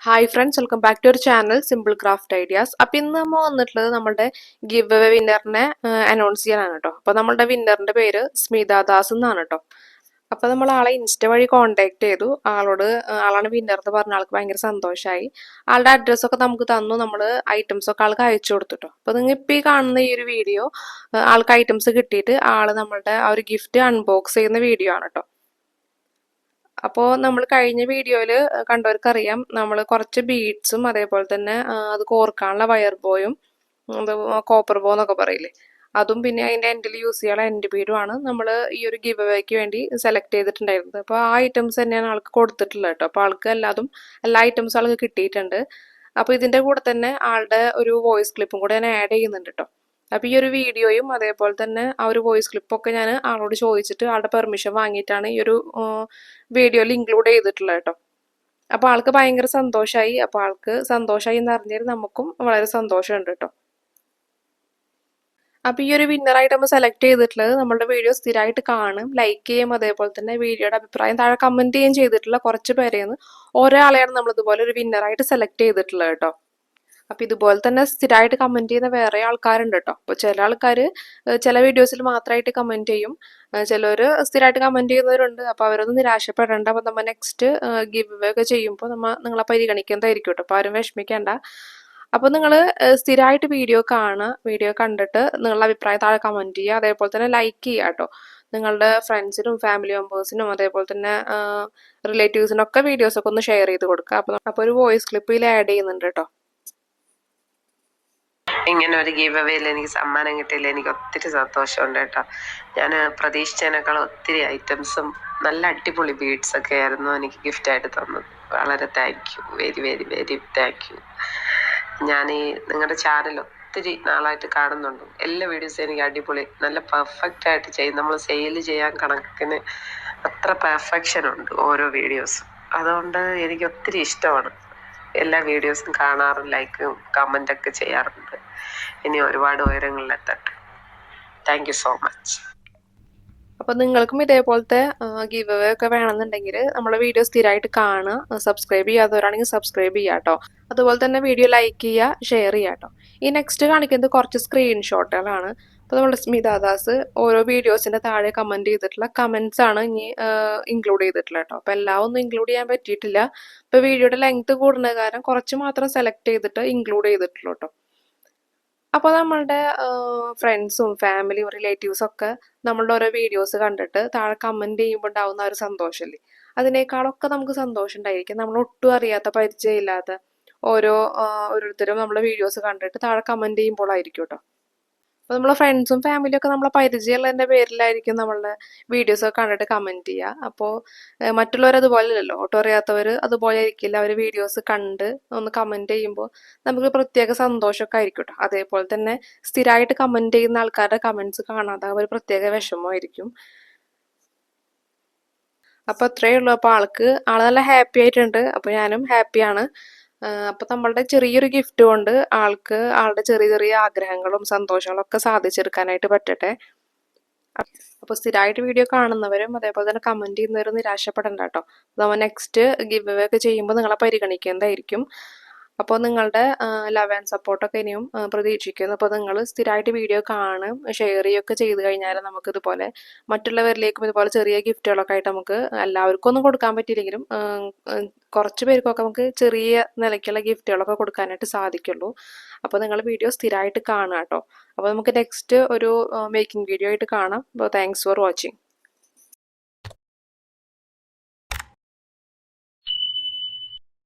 Hi friends, welcome back to our channel simple craft ideas. അപ്പോൾ ഇന്ന് നമ്മൾ വന്നിട്ടുള്ളത് നമ്മുടെ ഗിവ് അവേ വിന്നറിനെ അനൗൺസ് ചെയ്യാനാണ് കേട്ടോ. അപ്പോൾ നമ്മുടെ വിന്നറിൻ്റെ പേര് സ്മിത ദാസ് എന്നാണ് കേട്ടോ. അപ്പോൾ നമ്മൾ ആളെ ഇൻസ്റ്റ വഴി കോൺടാക്ട് ചെയ്തു. ആളാണ് വിന്നർ എന്ന് പറഞ്ഞ ആൾക്ക് ഭയങ്കര സന്തോഷമായി. ആളുടെ അഡ്രസ്സൊക്കെ നമുക്ക് തന്നു. നമ്മൾ ഐറ്റംസൊക്കെ ആൾക്ക് അയച്ചു കൊടുത്തിട്ടോ. അപ്പോൾ നിങ്ങൾ ഇപ്പോൾ ഈ കാണുന്ന ഈ ഒരു വീഡിയോ ആൾക്ക് ഐറ്റംസ് കിട്ടിയിട്ട് ആൾ നമ്മളുടെ ആ ഒരു ഗിഫ്റ്റ് അൺബോക്സ് ചെയ്യുന്ന വീഡിയോ ആണ് കേട്ടോ. അപ്പോൾ നമ്മൾ കഴിഞ്ഞ വീഡിയോയിൽ കണ്ടവർക്കറിയാം, നമ്മൾ കുറച്ച് ബീഡ്സും അതേപോലെ തന്നെ അത് കോർക്കാനുള്ള വയർ ബോയും അത് കോപ്പർ ബോ എന്നൊക്കെ പറയില്ലേ, അതും പിന്നെ അതിൻ്റെ എൻഡിൽ യൂസ് ചെയ്യാനുള്ള എൻഡ് ബീഡുമാണ് നമ്മൾ ഈ ഒരു ഗിവ് അവേക്ക് വേണ്ടി സെലക്ട് ചെയ്തിട്ടുണ്ടായിരുന്നത്. അപ്പോൾ ആ ഐറ്റംസ് തന്നെയാണ് ആൾക്ക് കൊടുത്തിട്ടുള്ളത് കേട്ടോ. അപ്പോൾ ആൾക്ക് എല്ലാ ഐറ്റംസും ആൾക്ക് കിട്ടിയിട്ടുണ്ട്. അപ്പോൾ ഇതിൻ്റെ കൂടെ തന്നെ ആളുടെ ഒരു വോയിസ് ക്ലിപ്പും കൂടെ ഞാൻ ആഡ് ചെയ്യുന്നുണ്ട് കേട്ടോ. അപ്പോൾ ഈ ഒരു വീഡിയോയും അതേപോലെ തന്നെ ആ ഒരു വോയിസ് ക്ലിപ്പൊക്കെ ഞാൻ ആളോട് ചോദിച്ചിട്ട് ആളുടെ പെർമിഷൻ വാങ്ങിയിട്ടാണ് ഈ ഒരു വീഡിയോയിൽ ഇൻക്ലൂഡ് ചെയ്തിട്ടുള്ളത് കേട്ടോ. അപ്പോൾ ആൾക്ക് ഭയങ്കര സന്തോഷമായി. അപ്പോൾ ആൾക്ക് സന്തോഷമായി എന്ന് അറിഞ്ഞാൽ നമുക്കും വളരെ സന്തോഷമുണ്ട് കേട്ടോ. അപ്പോൾ ഈ ഒരു വിന്നറായിട്ട് നമ്മൾ സെലക്ട് ചെയ്തിട്ടുള്ളത് നമ്മളുടെ വീഡിയോ സ്ഥിരമായിട്ട് കാണും, ലൈക്ക് ചെയ്യും, അതേപോലെ തന്നെ വീഡിയോയുടെ അഭിപ്രായം താഴെ കമൻറ്റ് ചെയ്യുകയും ചെയ്തിട്ടുള്ള കുറച്ച് പേരെന്ന് ഒരാളെയാണ് നമ്മൾ ഇതുപോലെ ഒരു വിന്നറായിട്ട് സെലക്ട് ചെയ്തിട്ടുള്ളത് കേട്ടോ. അപ്പം ഇതുപോലെ തന്നെ സ്ഥിരമായിട്ട് കമൻറ്റ് ചെയ്യുന്ന വേറെ ആൾക്കാരുണ്ട് കേട്ടോ. അപ്പോൾ ചില ആൾക്കാർ ചില വീഡിയോസിൽ മാത്രമായിട്ട് കമൻറ്റ് ചെയ്യും, ചിലർ സ്ഥിരമായിട്ട് കമൻറ്റ് ചെയ്യുന്നവരുണ്ട്. അപ്പോൾ അവരൊന്നും നിരാശപ്പെടേണ്ട. അപ്പോൾ നമ്മൾ നെക്സ്റ്റ് ഗിവ് അവേ ഒക്കെ ചെയ്യുമ്പോൾ നിങ്ങളെ പരിഗണിക്കുന്നതായിരിക്കും കേട്ടോ. അപ്പോൾ ആരും വിഷമിക്കേണ്ട. അപ്പോൾ നിങ്ങൾ സ്ഥിരമായിട്ട് വീഡിയോ കാണുക, വീഡിയോ കണ്ടിട്ട് നിങ്ങളുടെ അഭിപ്രായം താഴെ കമൻറ്റ് ചെയ്യുക, അതേപോലെ തന്നെ ലൈക്ക് ചെയ്യുക കേട്ടോ. നിങ്ങളുടെ ഫ്രണ്ട്സിനും ഫാമിലി മെമ്പേഴ്സിനും അതേപോലെ തന്നെ റിലേറ്റീവ്സിനൊക്കെ വീഡിയോസൊക്കെ ഒന്ന് ഷെയർ ചെയ്ത് കൊടുക്കുക. അപ്പോൾ ഒരു വോയിസ് ക്ലിപ്പ് ഇതിൽ ആഡ് ചെയ്യുന്നുണ്ട് കേട്ടോ. ഇങ്ങനെ ഒരു ഗീവ് അവേയിൽ എനിക്ക് സമ്മാനം കിട്ടിയില്ല, എനിക്ക് ഒത്തിരി സന്തോഷമുണ്ട് കേട്ടോ. ഞാൻ പ്രതീക്ഷിച്ചതിനേക്കാൾ ഒത്തിരി ഐറ്റംസും നല്ല അടിപൊളി ബീഡ്സ് ഒക്കെ ആയിരുന്നു എനിക്ക് ഗിഫ്റ്റായിട്ട് തന്നത്. വളരെ thank you, very very very thank you. ഞാൻ ഈ നിങ്ങളുടെ ചാനൽ ഒത്തിരി നാളായിട്ട് കാണുന്നുണ്ട്. എല്ലാ വീഡിയോസും എനിക്ക് അടിപൊളി നല്ല പെർഫെക്റ്റ് ആയിട്ട് ചെയ്യും. നമ്മൾ സെയിൽ ചെയ്യാൻ കണക്കിന് അത്ര പെർഫെക്ഷൻ ഉണ്ട് ഓരോ വീഡിയോസും. അതുകൊണ്ട് എനിക്ക് ഒത്തിരി ഇഷ്ടമാണ്. എല്ലാ വീഡിയോസും കാണാറും ലൈക്കും കമൻ്റൊക്കെ ചെയ്യാറുണ്ട്. ഇനി ഒരുപാട് ഉയരങ്ങളിലെത്തട്ടെ. Thank you so much. അപ്പോൾ നിങ്ങൾക്കും ഇതേപോലത്തെ ഗിവ് അവേ ഒക്കെ വേണമെന്നുണ്ടെങ്കിൽ നമ്മളെ വീഡിയോ സ്ഥിരമായിട്ട് കാണുക, സബ്സ്ക്രൈബ് ചെയ്യാത്തവരാണെങ്കിൽ സബ്സ്ക്രൈബ് ചെയ്യുക കേട്ടോ. അതുപോലെ തന്നെ വീഡിയോ ലൈക്ക് ചെയ്യുക, ഷെയർ ചെയ്യുക കേട്ടോ. ഈ നെക്സ്റ്റ് കാണിക്കുന്നത് കുറച്ച് സ്ക്രീൻഷോട്ടുകളാണ്. അപ്പോൾ നമ്മുടെ സ്മിത ദാസ് ഓരോ വീഡിയോസിൻ്റെ താഴെ കമൻറ്റ് ചെയ്തിട്ടുള്ള കമൻസ് ആണ് ഇനി ഇൻക്ലൂഡ് ചെയ്തിട്ടുള്ളത് കേട്ടോ. അപ്പോൾ എല്ലാം ഒന്നും ഇൻക്ലൂഡ് ചെയ്യാൻ പറ്റിയിട്ടില്ല. ഇപ്പോൾ വീഡിയോയുടെ ലെങ്ത് കൂടുന്ന കാരണം കുറച്ച് മാത്രം സെലക്ട് ചെയ്തിട്ട് ഇൻക്ലൂഡ് ചെയ്തിട്ടുള്ളൂ കേട്ടോ. അപ്പോൾ നമ്മളുടെ ഫ്രണ്ട്സും ഫാമിലിയും റിലേറ്റീവ്സും ഒക്കെ നമ്മളുടെ ഓരോ വീഡിയോസ് കണ്ടിട്ട് താഴെ കമൻറ്റ് ചെയ്യുമ്പോൾ ഉണ്ടാവുന്ന ഒരു സന്തോഷമല്ലേ, അതിനേക്കാളൊക്കെ നമുക്ക് സന്തോഷം ഉണ്ടായിരിക്കും. നമ്മൾ ഒട്ടും അറിയാത്ത പരിചയമില്ലാത്ത ഓരോരുത്തരും നമ്മളെ വീഡിയോസ് കണ്ടിട്ട് താഴെ കമൻറ്റ് ചെയ്യുമ്പോഴായിരിക്കും കേട്ടോ. അപ്പോൾ നമ്മളെ ഫ്രണ്ട്സും ഫാമിലിയും ഒക്കെ നമ്മളെ പരിചയമുള്ളതിൻ്റെ പേരിലായിരിക്കും നമ്മളുടെ വീഡിയോസൊക്കെ കണ്ടിട്ട് കമൻറ്റ് ചെയ്യുക. അപ്പോൾ മറ്റുള്ളവർ അതുപോലെ അല്ലല്ലോ, ഒട്ടും അറിയാത്തവർ അതുപോലെ ആയിരിക്കില്ല. അവർ വീഡിയോസ് കണ്ട് ഒന്ന് കമൻറ്റ് ചെയ്യുമ്പോൾ നമുക്ക് പ്രത്യേക സന്തോഷമൊക്കെ ആയിരിക്കും കേട്ടോ. അതേപോലെ തന്നെ സ്ഥിരമായിട്ട് കമൻറ്റ് ചെയ്യുന്ന ആൾക്കാരുടെ കമൻറ്റ്സ് കാണാതെ ഒരു പ്രത്യേക വിഷമമായിരിക്കും. അപ്പോൾ അത്രയേ ഉള്ളൂ. അപ്പോൾ ആൾ നല്ല ഹാപ്പി ആയിട്ടുണ്ട്. അപ്പോൾ ഞാനും ഹാപ്പിയാണ്. അപ്പോൾ നമ്മളുടെ ചെറിയൊരു ഗിഫ്റ്റ് കൊണ്ട് ആളുടെ ചെറിയ ചെറിയ ആഗ്രഹങ്ങളും സന്തോഷങ്ങളും ഒക്കെ സാധിച്ചെടുക്കാനായിട്ട് പറ്റട്ടെ. അപ്പോൾ സ്ഥിരമായിട്ട് വീഡിയോ കാണുന്നവരും അതേപോലെ തന്നെ കമൻറ്റ് ചെയ്യുന്നവരും നിരാശപ്പെടണ്ട കേട്ടോ. നമ്മൾ നെക്സ്റ്റ് ഗിവ് അവേ ഒക്കെ ചെയ്യുമ്പോൾ നിങ്ങളെ പരിഗണിക്കുന്നതായിരിക്കും. അപ്പോൾ നിങ്ങളുടെ ലവ് ആൻഡ് സപ്പോർട്ടൊക്കെ ഇനിയും പ്രതീക്ഷിക്കുന്നു. അപ്പോൾ നിങ്ങൾ സ്ഥിരമായിട്ട് വീഡിയോ കാണും, ഷെയർ ചെയ്യുകയൊക്കെ ചെയ്ത് കഴിഞ്ഞാൽ നമുക്കിതുപോലെ മറ്റുള്ളവരിലേക്കും ഇതുപോലെ ചെറിയ ഗിഫ്റ്റുകളൊക്കെ ആയിട്ട് നമുക്ക് എല്ലാവർക്കും ഒന്നും കൊടുക്കാൻ പറ്റിയില്ലെങ്കിലും കുറച്ച് പേർക്കൊക്കെ നമുക്ക് ചെറിയ നിലയ്ക്കുള്ള ഗിഫ്റ്റുകളൊക്കെ കൊടുക്കാനായിട്ട് സാധിക്കുള്ളൂ. അപ്പോൾ നിങ്ങൾ വീഡിയോ സ്ഥിരമായിട്ട് കാണുക കേട്ടോ. അപ്പോൾ നമുക്ക് നെക്സ്റ്റ് ഒരു മേക്കിംഗ് വീഡിയോ ആയിട്ട് കാണാം. അപ്പോൾ താങ്ക്സ് ഫോർ വാച്ചിങ്.